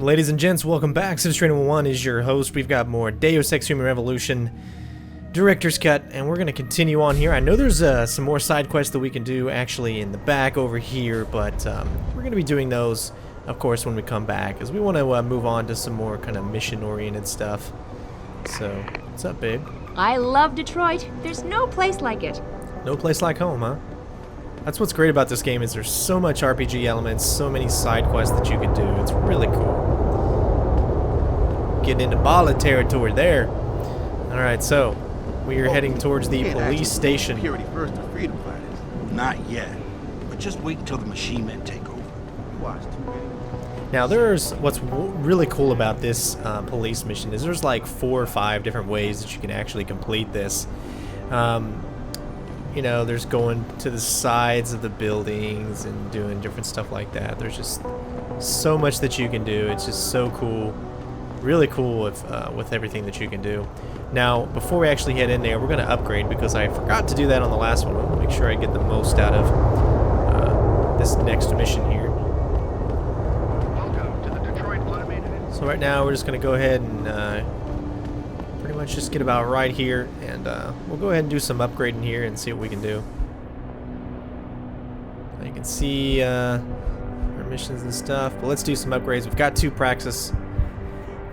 Ladies and gents, welcome back. Infiltrating 1 is your host. We've got more Deus Ex Human Revolution Director's Cut, and we're going to continue on here. I know there's some more side quests that we can do actually in the back over here, but we're going to be doing those, of course, when we come back, as we want to move on to some more kind of mission-oriented stuff. So, what's up, babe? I love Detroit. There's no place like it. No place like home, huh? That's what's great about this game, is there's so much RPG elements, so many side quests that you can do. It's really cool. Getting into Bala territory there. Alright, so we are heading towards the police station. Security first to freedom fighters. Not yet. But just wait until the machine men take over. Watch. Now there's, what's really cool about this police mission is there's like 4 or 5 different ways that you can actually complete this. You know, there's going to the sides of the buildings and doing different stuff like that. There's just so much that you can do. It's just so cool. Really cool with everything that you can do. Now, before we actually head in there, we're going to upgrade because I forgot to do that on the last one. I want to make sure I get the most out of this next mission here. Welcome to the Detroit Automated. So right now, we're just going to go ahead and pretty much just get about right here, and we'll go ahead and do some upgrading here and see what we can do. You can see our missions and stuff, but let's do some upgrades. We've got 2 praxis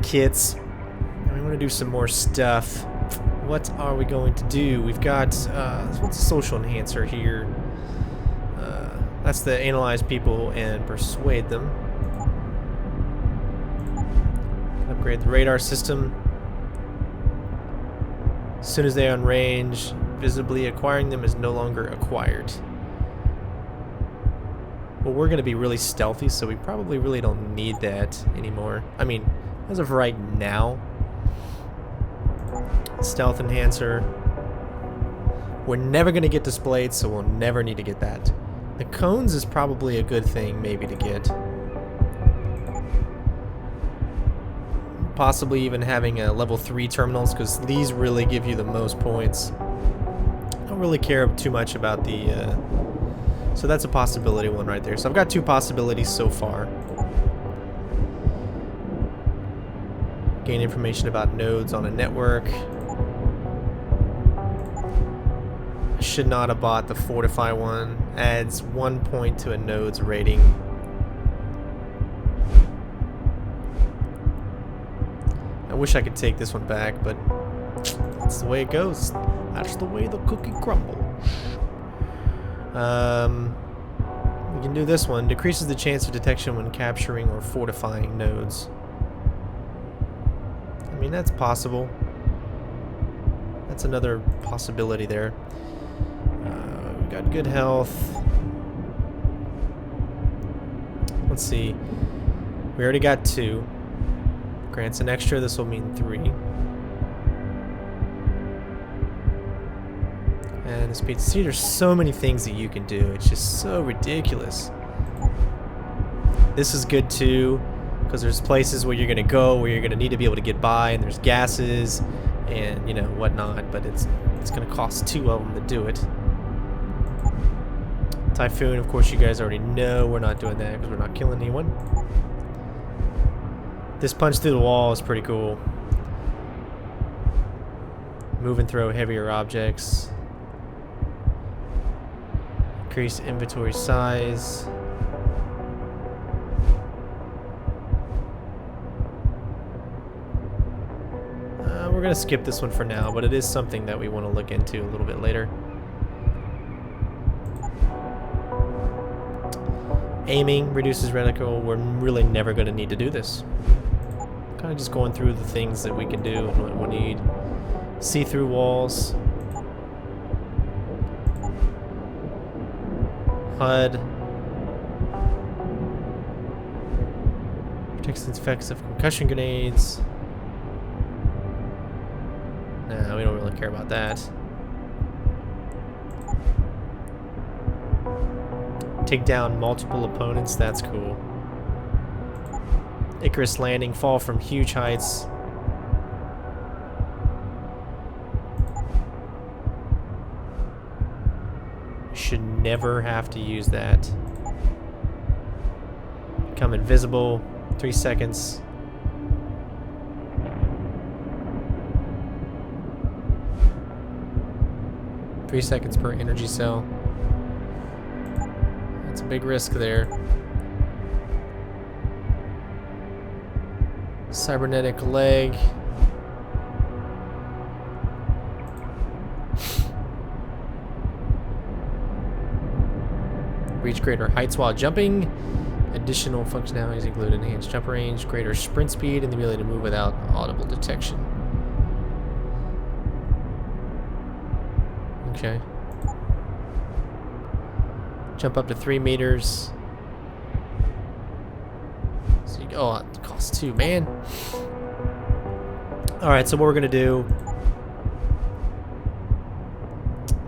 kits, and we want to do some more stuff. What are we going to do? We've got what's a social enhancer here? That's the analyze people and persuade them. Upgrade the radar system. As soon as they are on range, visibly acquiring them is no longer acquired. Well, we're going to be really stealthy, so we probably really don't need that anymore. I mean, as of right now. Stealth enhancer. We're never going to get displayed, so we'll never need to get that. The cones is probably a good thing maybe to get. Possibly even having a level 3 terminals, because these really give you the most points. I don't really care too much about the so that's a possibility one right there. So I've got 2 possibilities so far. Gain information about nodes on a network. I should not have bought the fortify one. Adds 1 point to a node's rating. I wish I could take this one back, but that's the way it goes. That's the way the cookie crumbles. We can do this one. Decreases the chance of detection when capturing or fortifying nodes. I mean, that's possible. That's another possibility there. We've got good health. Let's see. We already got 2. Grants an extra, this will mean 3. And the speed. See, there's so many things that you can do. It's just so ridiculous. This is good too, because there's places where you're going to go where you're going to need to be able to get by, and there's gases and, you know, whatnot, but it's going to cost 2 of them to do it. Typhoon, of course, you guys already know we're not doing that because we're not killing anyone. This punch through the wall is pretty cool. Move and throw heavier objects. Increase inventory size. We're going to skip this one for now, but it is something that we want to look into a little bit later. Aiming reduces reticle. We're really never going to need to do this. Kind of just going through the things that we can do and what we need. See-through walls. HUD. Protects the effects of concussion grenades. Nah, we don't really care about that. Take down multiple opponents, that's cool. Icarus landing, fall from huge heights. Should never have to use that. Become invisible. 3 seconds. Three seconds per energy cell. That's a big risk there. Cybernetic leg. Reach greater heights while jumping. Additional functionalities include enhanced jump range, greater sprint speed, and the ability to move without audible detection. Okay. Jump up to 3 meters. So you, oh, it costs 2, man. Alright, so what we're going to do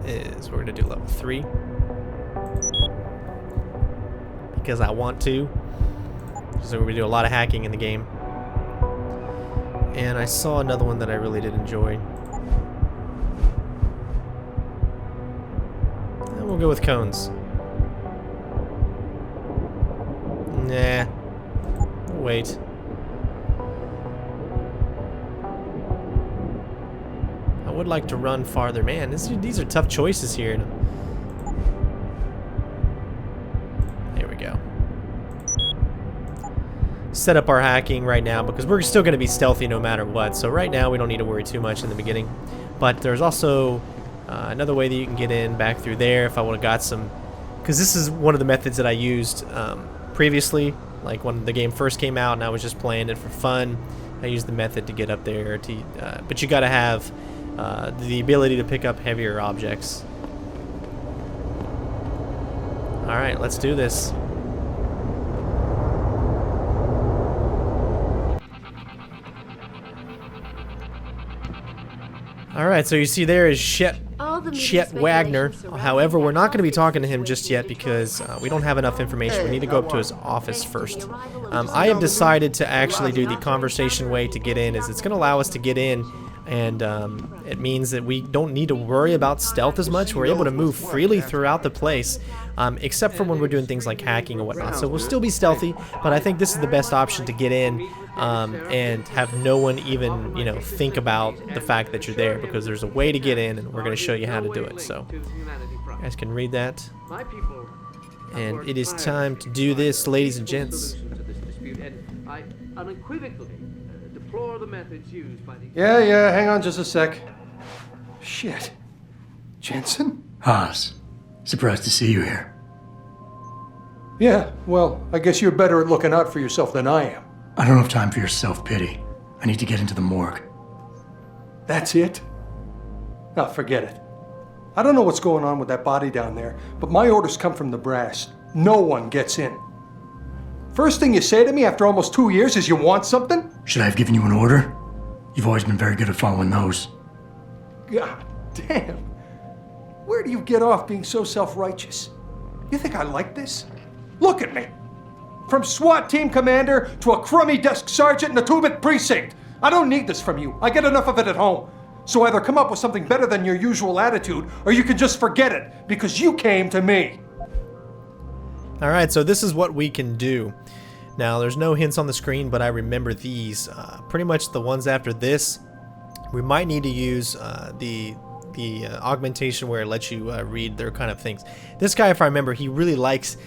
is we're going to do level 3. Because I want to. So we're going to do a lot of hacking in the game. And I saw another one that I really did enjoy. And we'll go with cones. Nah. Wait. I would like to run farther. Man, these are tough choices here. There we go. Set up our hacking right now because we're still going to be stealthy no matter what. So right now we don't need to worry too much in the beginning. But there's also another way that you can get in back through there if I would have got some. Because this is one of the methods that I used previously. Like when the game first came out and I was just playing it for fun. I used the method to get up there. But you got to have the ability to pick up heavier objects. Alright, let's do this. Alright, so you see there is Chet Wagner. However, we're not going to be talking to him just yet because we don't have enough information. We need to go up to his office first. I have decided to actually do the conversation way to get in, as it's going to allow us to get in, and it means that we don't need to worry about stealth as much. We're able to move freely throughout the place, except for when we're doing things like hacking and whatnot. So we'll still be stealthy, but I think this is the best option to get in and have no one even, you know, think about the fact that you're there, because there's a way to get in, and we're going to show you how to do it. So you guys can read that. And it is time to do this, ladies and gents. Yeah, hang on just a sec. Shit. Jensen? Haas, surprised to see you here. Yeah, well, I guess you're better at looking out for yourself than I am. I don't have time for your self-pity. I need to get into the morgue. That's it? No, forget it. I don't know what's going on with that body down there, but my orders come from the brass. No one gets in. First thing you say to me after almost 2 years is you want something? Should I have given you an order? You've always been very good at following those. God damn. Where do you get off being so self-righteous? You think I like this? Look at me. From SWAT team commander to a crummy desk sergeant in the 2-bit precinct. I don't need this from you. I get enough of it at home. So either come up with something better than your usual attitude, or you can just forget it, because you came to me. Alright, so this is what we can do. Now, there's no hints on the screen, but I remember these. Pretty much the ones after this, we might need to use the augmentation where it lets you read their kind of things. This guy, if I remember, he really likes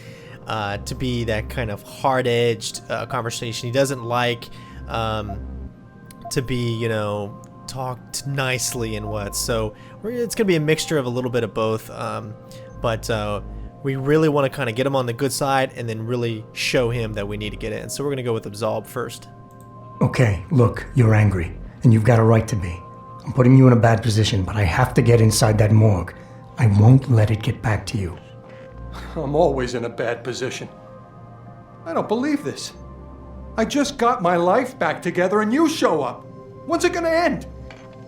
to be that kind of hard-edged conversation. He doesn't like to be, you know, talked nicely and what. So it's going to be a mixture of a little bit of both. But we really want to kind of get him on the good side and then really show him that we need to get in. So we're going to go with Absolve first. Okay, look, you're angry, and you've got a right to be. I'm putting you in a bad position, but I have to get inside that morgue. I won't let it get back to you. I'm always in a bad position. I don't believe this. I just got my life back together and you show up. When's it gonna end?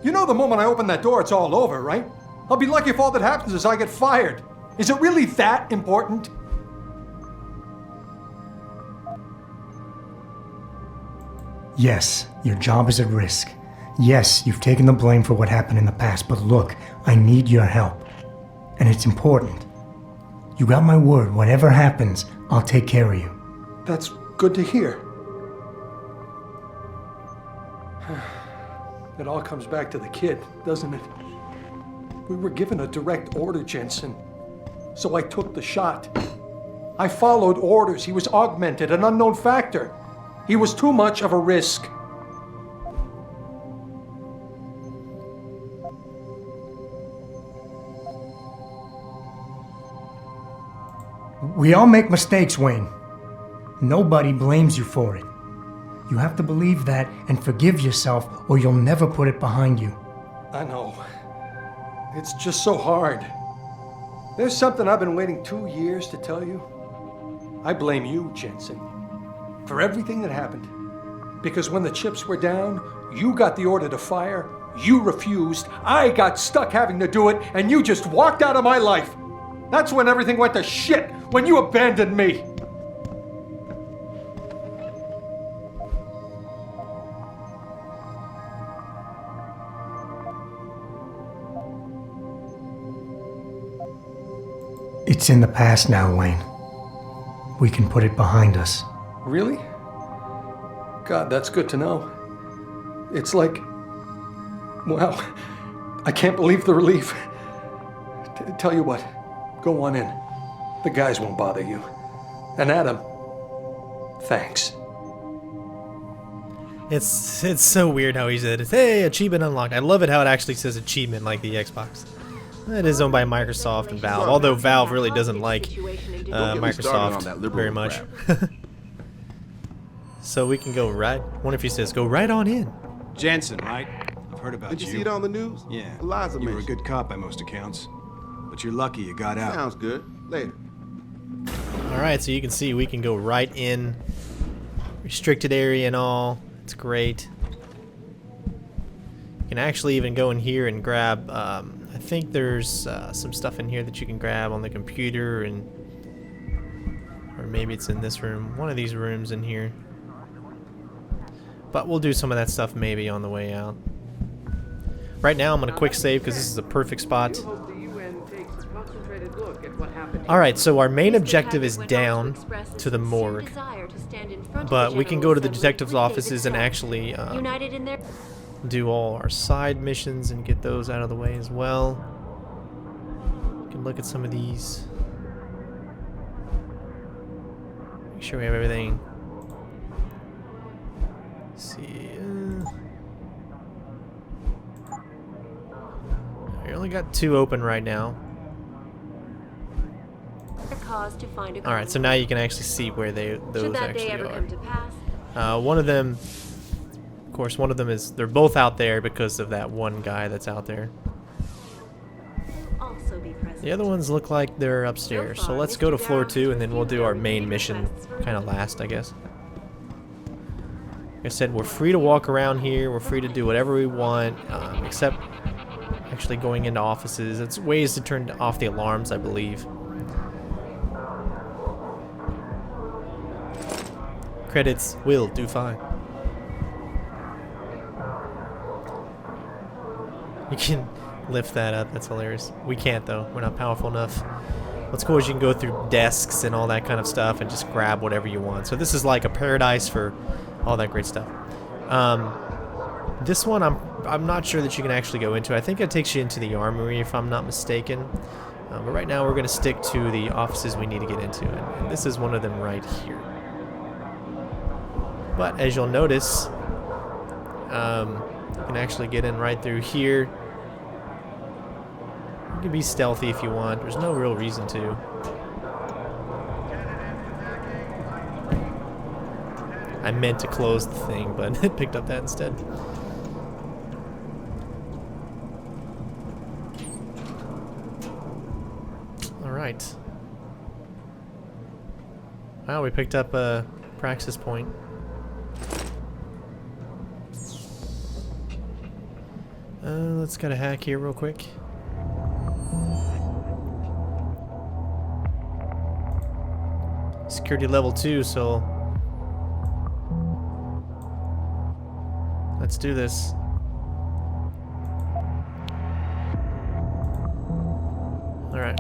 You know the moment I open that door, it's all over, right? I'll be lucky if all that happens is I get fired. Is it really that important? Yes, your job is at risk. Yes, you've taken the blame for what happened in the past, but look, I need your help. And it's important. You got my word, whatever happens, I'll take care of you. That's good to hear. It all comes back to the kid, doesn't it? We were given a direct order, Jensen. So I took the shot. I followed orders. He was augmented, an unknown factor. He was too much of a risk. We all make mistakes, Wayne. Nobody blames you for it. You have to believe that and forgive yourself, or you'll never put it behind you. I know. It's just so hard. There's something I've been waiting 2 years to tell you. I blame you, Jensen, for everything that happened. Because when the chips were down, you got the order to fire, you refused, I got stuck having to do it, and you just walked out of my life. That's when everything went to shit, when you abandoned me. It's in the past now, Wayne. We can put it behind us. Really? God, that's good to know. It's like, wow, I can't believe the relief. Tell you what, go on in. The guys won't bother you. And Adam, thanks. It's so weird how he said, "Hey, achievement unlocked." I love it how it actually says achievement like the Xbox. It is owned by Microsoft and Valve, although Valve really doesn't like Microsoft very much. So we can go right. Wonder if he says, "Go right on in." Jensen, right? I've heard about you. Did you see it on the news? Yeah. Eliza You were a mentioned. good cop by most accounts. But you're lucky you got out. Sounds good. Later. Alright, so you can see we can go right in. Restricted area and all. It's great. You can actually even go in here and grab, I think there's some stuff in here that you can grab on the computer, and or maybe it's in this room. One of these rooms in here. But we'll do some of that stuff maybe on the way out. Right now I'm going to quick save because this is a perfect spot. Alright, so our main objective is down to the morgue. But we can go to the detective's offices and actually do all our side missions and get those out of the way as well. We can look at some of these. Make sure we have everything. Let's see. We only got 2 open right now. Alright, so now you can actually see where those actually are. One of them, of course, one of them is, they're both out there because of that one guy that's out there. The other ones look like they're upstairs. So let's go to floor 2 and then we'll do our main mission kind of last, I guess. Like I said, we're free to walk around here. We're free to do whatever we want, except actually going into offices. It's ways to turn off the alarms, I believe. Credits will do fine. You can lift that up. That's hilarious. We can't, though. We're not powerful enough. What's cool is you can go through desks and all that kind of stuff and just grab whatever you want. So this is like a paradise for all that great stuff. This one I'm not sure that you can actually go into. I think it takes you into the armory if I'm not mistaken. But right now we're going to stick to the offices we need to get into. And this is one of them right here. But as you'll notice, you can actually get in right through here. You can be stealthy if you want. There's no real reason to. I meant to close the thing, but it picked up that instead. Alright. Wow, we picked up a praxis point. Let's get a hack here real quick. Security level 2, so let's do this. Alright.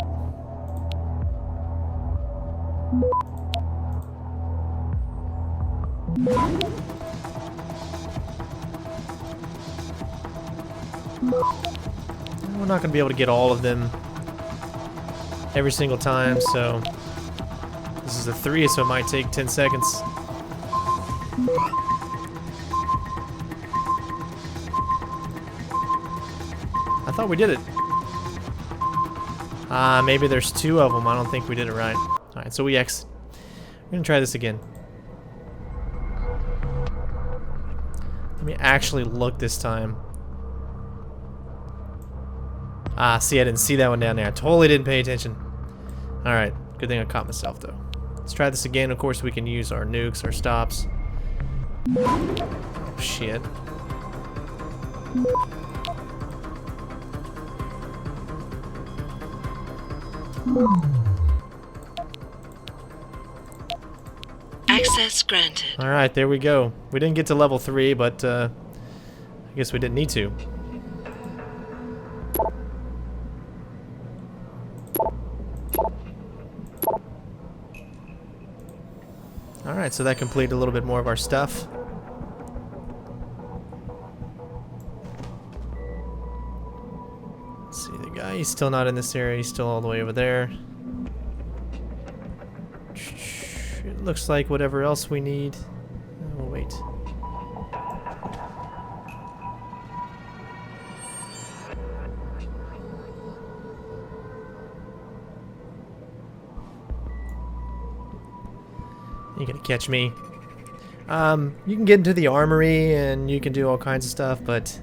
We're not going to be able to get all of them every single time, so this is a 3, so it might take 10 seconds. I thought we did it. Maybe there's 2 of them. I don't think we did it right. Alright, so we exit. We're going to try this again. Let me actually look this time. See, I didn't see that one down there. I totally didn't pay attention. Alright, good thing I caught myself, though. Let's try this again. Of course, we can use our nukes, our stops. Oh, shit. Access granted. Alright, there we go. We didn't get to level 3, but I guess we didn't need to. Alright, so that completed a little bit more of our stuff. Let's see, the guy, he's still not in this area, he's still all the way over there. It looks like whatever else we need. Oh, wait. You're gonna catch me. You can get into the armory and you can do all kinds of stuff, but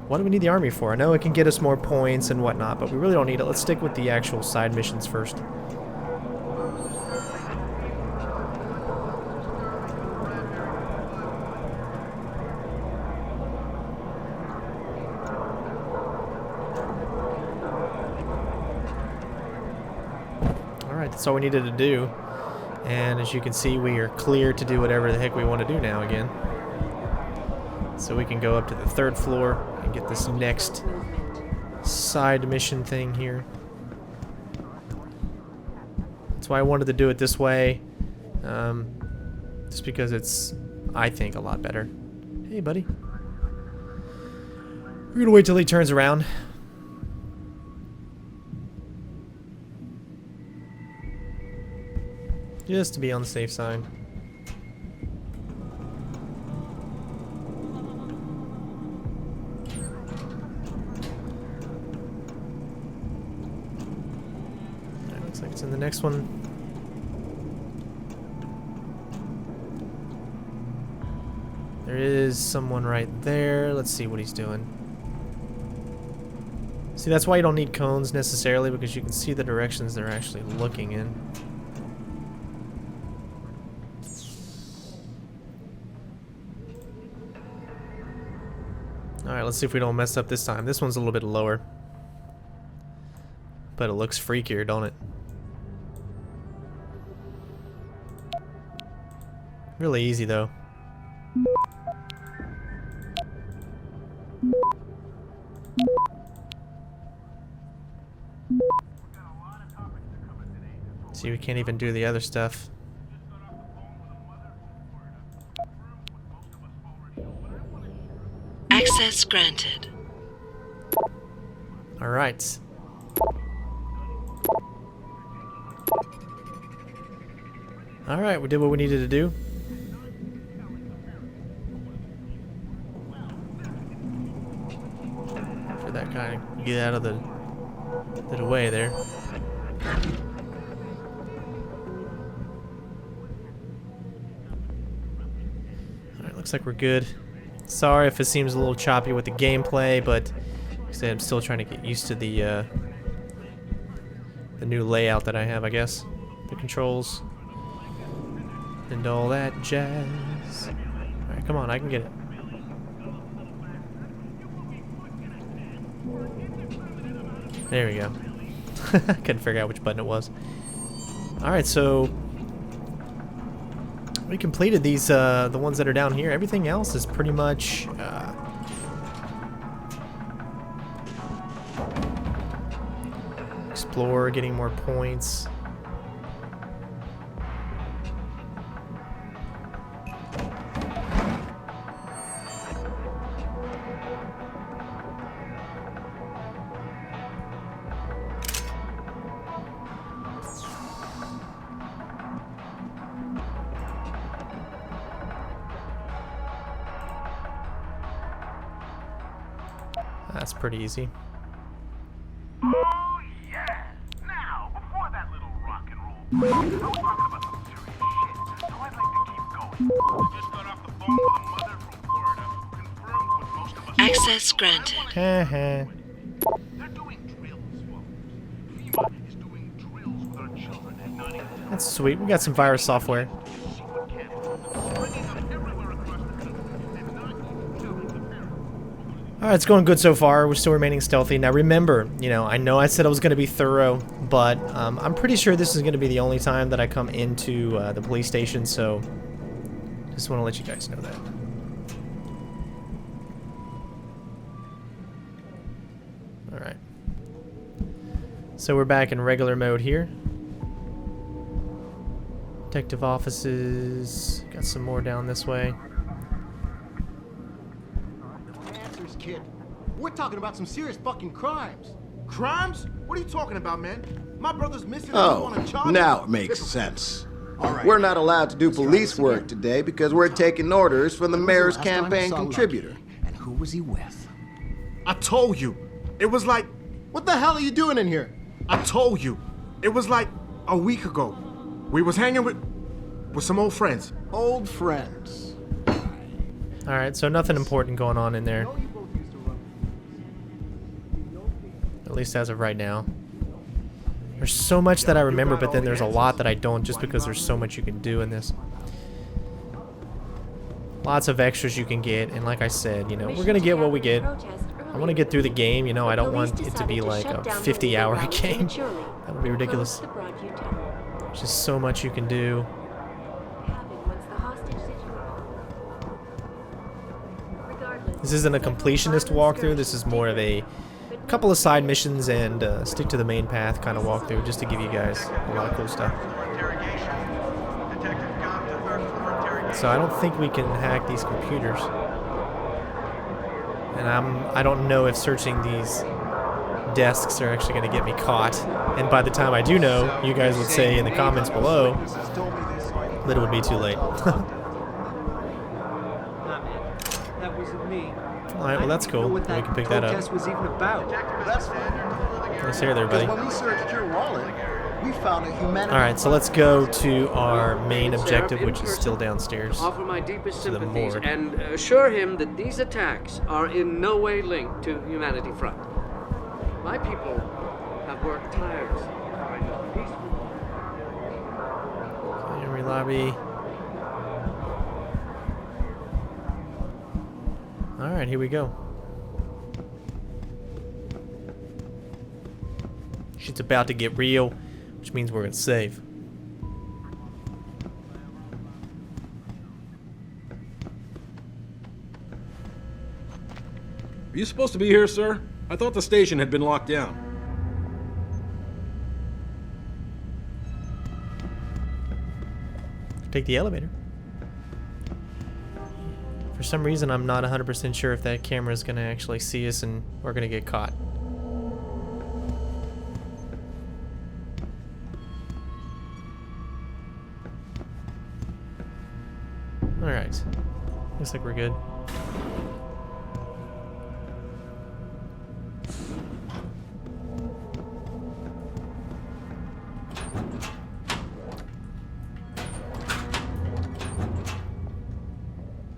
what do we need the armory for? I know it can get us more points and whatnot, but we really don't need it. Let's stick with the actual side missions first. Alright, that's all we needed to do. And as you can see, we are clear to do whatever the heck we want to do now again. So we can go up to the 3rd floor and get this next side mission thing here. That's why I wanted to do it this way. Just because it's, I think, a lot better. Hey, buddy. We're gonna wait till he turns around. Just to be on the safe side. That looks like it's in the next one. There is someone right there. Let's see what he's doing. See, that's why you don't need cones necessarily, because you can see the directions they're actually looking in. Alright, let's see if we don't mess up this time. This one's a little bit lower. But it looks freakier, don't it? Really easy, though. See, we can't even do the other stuff. Access granted. Alright. Alright, we did what we needed to do. For that kind of get out of the way there. Alright, looks like we're good. Sorry if it seems a little choppy with the gameplay, but like I said, I'm still trying to get used to the new layout that I have, I guess. The controls. And all that jazz. Alright, come on, I can get it. There we go. I couldn't figure out which button it was. Alright, so we completed these, the ones that are down here. Everything else is pretty much explore, getting more points. That's pretty easy. Oh, yeah. Now, before that little rock and roll, I was talking about some serious shit, so I'd like to keep going. I just got off the phone with a mother from Florida who confirmed what most of us Access granted. Heh. They're doing drills, folks. FEMA is doing drills with our children and not even That's sweet. We got some virus software. secret cameras. Bringing them everywhere across the country and not even telling the parents. Alright, it's going good so far. We're still remaining stealthy. Now remember, you know, I know I said I was going to be thorough, but I'm pretty sure this is going to be the only time that I come into the police station, so just want to let you guys know that. Alright. So we're back in regular mode here. Detective offices. Got some more down this way. Answers, kid. We're talking about some serious fucking crimes. Crimes? What are you talking about, man? My brother's missing and you want to charge him? Now it makes sense. All right. We're not allowed to do police work today because we're taking orders from the mayor's campaign contributor. And who was he with? I told you. It was like... What the hell are you doing in here? I told you. It was like a week ago. We was hanging with some old friends. Old friends. Alright, so nothing important going on in there. At least as of right now. There's so much that I remember, but then there's a lot that I don't, just because there's so much you can do in this. Lots of extras you can get, and like I said, you know, we're gonna get what we get. I want to get through the game, you know, I don't want it to be like a 50-hour game. That would be ridiculous. There's just so much you can do. This isn't a completionist walkthrough, this is more of a couple of side missions and stick to the main path kind of walkthrough, just to give you guys a lot of cool stuff. So I don't think we can hack these computers. And I don't know if searching these desks are actually going to get me caught. And by the time I do know, you guys would say in the comments below that it would be too late. Alright, well that's cool. We can pick that up. Was even about. That's Nice hair there, buddy. when we searched your wallet, we found a humanitarian. Alright, so let's go to our main objective, which is still downstairs. Offer my deepest to the sympathies morgue. and assure him that these attacks are in no way linked to Humanity Front. My people have worked tirelessly to find a peaceful. Memory lobby. Alright, here we go. Shit's about to get real, which means we're gonna save. Are you supposed to be here, sir? I thought the station had been locked down. Take the elevator. For some reason, I'm not 100% sure if that camera is going to actually see us and we're going to get caught. Alright. Looks like we're good.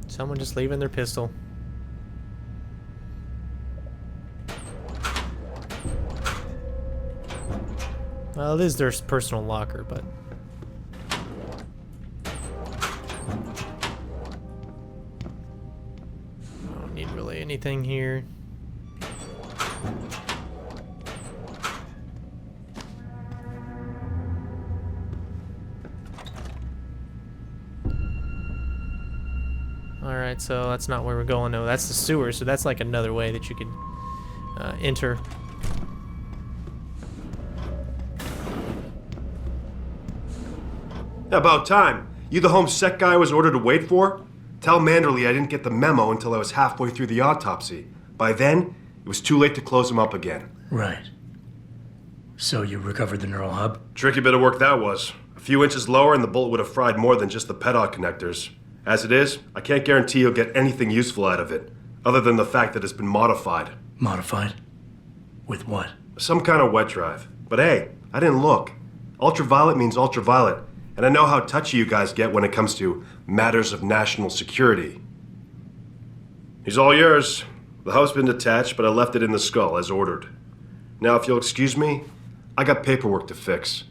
Someone just leaving their pistol. Well, it is their personal locker, but... I don't need really anything here. Alright, so that's not where we're going. No, that's the sewer, so that's like another way that you could enter. About time. You the home sec guy I was ordered to wait for? Tell Manderley I didn't get the memo until I was halfway through the autopsy. By then, it was too late to close him up again. Right. So you recovered the neural hub? Tricky bit of work that was. A few inches lower and the bullet would have fried more than just the pedal connectors. As it is, I can't guarantee you'll get anything useful out of it, other than the fact that it's been modified. Modified? With what? Some kind of wet drive. But hey, I didn't look. Ultraviolet means ultraviolet, and I know how touchy you guys get when it comes to matters of national security. He's all yours. The hub's been detached, but I left it in the skull as ordered. Now, if you'll excuse me, I got paperwork to fix.